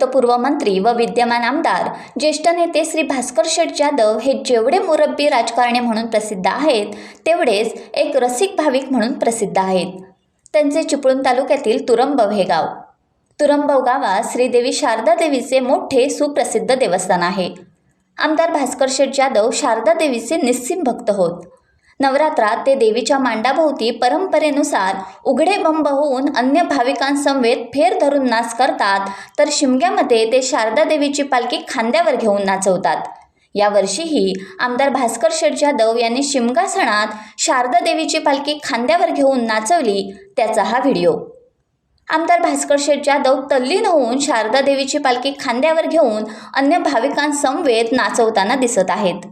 भूतपूर्व मंत्री व विद्यमान आमदार ज्येष्ठ नेते श्री भास्कर शेठ जाधव हे जेवढे मुरब्बी राजकारणी म्हणून प्रसिद्ध आहेत तेवढेच एक रसिक भाविक म्हणून प्रसिद्ध आहेत। त्यांचे चिपळूण तालुक्यातील तुरंबव हे गाव। तुरंबव गावात श्रीदेवी शारदा देवीचे मोठे सुप्रसिद्ध देवस्थान आहे। आमदार भास्कर शेठ जाधव शारदा देवीचे निस्सीम भक्त होत। नवरात्रात ते देवीच्या मांडाभोवती परंपरेनुसार उघडे बंब होऊन अन्य भाविकांसमवेत फेर धरून नाच करतात, तर शिमग्यामध्ये ते शारदा देवीची पालखी खांद्यावर घेऊन नाचवतात। यावर्षीही आमदार भास्कर शेठ जाधव यांनी शिमगा सणात शारदा देवीची पालखी खांद्यावर घेऊन नाचवली, त्याचा हा व्हिडिओ। आमदार भास्कर शेठ जाधव तल्लीन होऊन शारदा देवीची पालखी खांद्यावर घेऊन अन्य भाविकांसमवेत नाचवताना दिसत आहेत।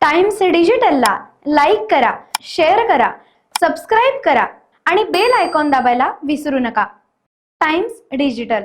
टाइम्स डिजिटलला लाईक करा, शेअर करा, सबस्क्राईब करा आणि बेल आयकॉन दाबायला विसरू नका। Times digital.